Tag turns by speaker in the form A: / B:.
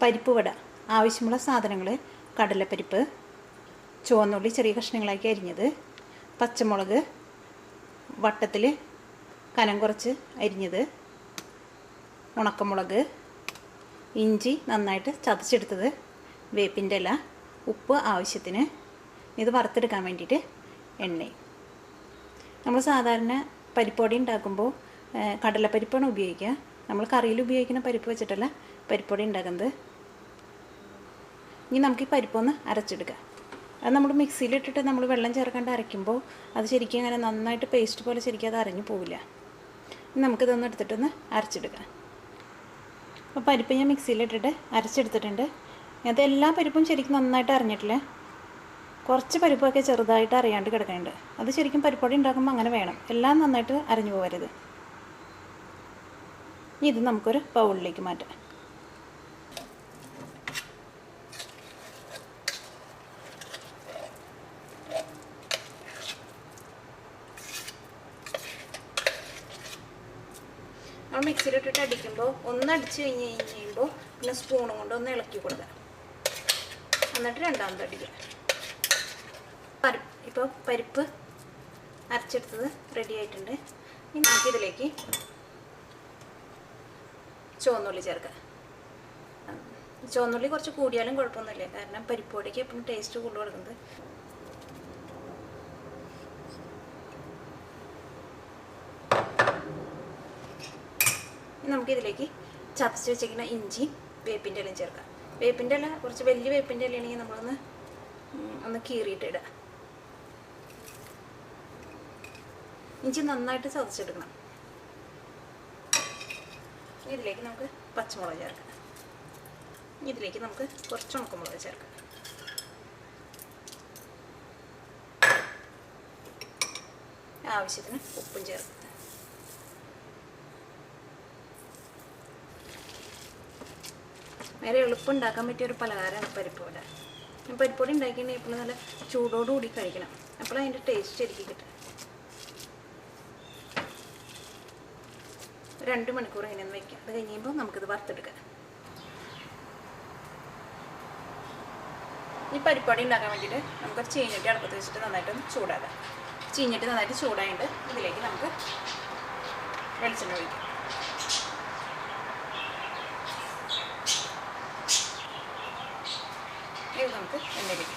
A: പരിപ്പ് വട ആവശ്യമുള്ള സാധനങ്ങൾ: കടലപ്പരിപ്പ്, ചുവന്നുള്ളി ചെറിയ കഷ്ണങ്ങളാക്കി അരിഞ്ഞത്, പച്ചമുളക് വട്ടത്തിൽ കനം കുറച്ച് അരിഞ്ഞത്, ഉണക്കമുളക്, ഇഞ്ചി നന്നായിട്ട് ചതച്ചെടുത്തത്, വേപ്പിൻ്റെ ഇല, ഉപ്പ് ആവശ്യത്തിന്. ഇത് വറുത്തെടുക്കാൻ വേണ്ടിയിട്ട് എണ്ണയും. നമ്മൾ സാധാരണ പരിപ്പ് വട ഉണ്ടാക്കുമ്പോൾ കടലപ്പരിപ്പാണ് ഉപയോഗിക്കുക. നമ്മൾ കറിയിൽ ഉപയോഗിക്കുന്ന പരിപ്പ് വെച്ചിട്ടല്ല പരിപ്പ് വട ഉണ്ടാക്കുന്നത്. ഇനി നമുക്ക് ഈ പരിപ്പൊന്ന് അരച്ചെടുക്കാം. അത് നമ്മൾ മിക്സിയിലിട്ടിട്ട് നമ്മൾ വെള്ളം ചേർക്കാണ്ട് അരയ്ക്കുമ്പോൾ അത് ശരിക്കും അങ്ങനെ നന്നായിട്ട് പേസ്റ്റ് പോലെ ശരിക്കും അത് അരഞ്ഞു പോവില്ല. ഇനി നമുക്കിതൊന്ന് എടുത്തിട്ടൊന്ന് അരച്ചെടുക്കാം. അപ്പോൾ പരിപ്പ് ഞാൻ മിക്സിയിലിട്ടിട്ട് അരച്ചെടുത്തിട്ടുണ്ട്. അത് എല്ലാ പരിപ്പും ശരിക്കും നന്നായിട്ട് അരഞ്ഞിട്ടില്ല. കുറച്ച് പരിപ്പൊക്കെ ചെറുതായിട്ട് അറിയാണ്ട് കിടക്കുന്നുണ്ട്. അത് ശരിക്കും പരിപ്പൊടി ഉണ്ടാക്കുമ്പോൾ അങ്ങനെ വേണം. എല്ലാം നന്നായിട്ട് അരഞ്ഞു പോകരുത്. ഇത് നമുക്കൊരു ബൗളിലേക്ക് മാറ്റാം. നമ്മൾ മിക്സിയിലിട്ടിട്ട് അടിക്കുമ്പോൾ ഒന്നടിച്ച് കഴിയുമ്പോൾ പിന്നെ സ്പൂണും കൊണ്ട് ഒന്ന് ഇളക്കി കൊടുക്കുക. എന്നിട്ട് രണ്ടാമത് അടിക്കുക. ഇപ്പോൾ പരിപ്പ് അരച്ചെടുത്തത് റെഡി ആയിട്ടുണ്ട്. ഇനി നമുക്കിതിലേക്ക് ചുവന്നുള്ളി ചേർക്കാം. ചുവന്നുള്ളി കുറച്ച് കൂടിയാലും കുഴപ്പമൊന്നുമില്ല, കാരണം പരിപ്പ് വടയ്ക്ക് എപ്പോഴും ടേസ്റ്റ് കൂടുതൽ കൊടുക്കുന്നത്. നമുക്കിതിലേക്ക് ചതച്ച് വെച്ചിരിക്കുന്ന ഇഞ്ചി വേപ്പിൻ്റെ ഇലയും ചേർക്കാം. വേപ്പിൻ്റെ ഇല കുറച്ച് വലിയ വേപ്പിൻ്റെ ഇലയാണെങ്കിൽ നമ്മളൊന്ന് കീറിയിട്ട് ഇടുക. ഇഞ്ചി നന്നായിട്ട് ചതച്ചെടുക്കണം. ഇതിലേക്ക് നമുക്ക് പച്ചമുളക് ചേർക്കാം. ഇതിലേക്ക് നമുക്ക് കുറച്ച് ഉണക്കമുളക് ചേർക്കാം. ആവശ്യത്തിന് ഉപ്പും ചേർക്കാം. വേറെ എളുപ്പം ഉണ്ടാക്കാൻ പറ്റിയൊരു പലഹാരമാണ് പരിപ്പ് വട. പരിപ്പ് വട ഉണ്ടാക്കിയിട്ടുണ്ടെങ്കിൽ എപ്പോഴും നല്ല ചൂടോടുകൂടി കഴിക്കണം. അപ്പോൾ അതിൻ്റെ ടേസ്റ്റ് ശരിക്കും കിട്ടും. 2 മണിക്കൂർ ഇങ്ങനെ വയ്ക്കാം. അത് കഴിയുമ്പോൾ നമുക്കിത് വറുത്തെടുക്കാം. ഈ പരിപ്പ് വട ഉണ്ടാക്കാൻ വേണ്ടിയിട്ട് നമുക്കൊരു ചീഞ്ഞിട്ട് അടുപ്പത്ത് വെച്ചിട്ട് നന്നായിട്ടൊന്ന് ചൂടാക്കാം. ചീഞ്ഞിട്ട് നന്നായിട്ട് ചൂടായിട്ട് ഇതിലേക്ക് നമുക്ക് വെളിച്ചെണ്ണ ഒഴിക്കാം. ഇത് നമുക്ക് എണ്ണയിലേക്ക്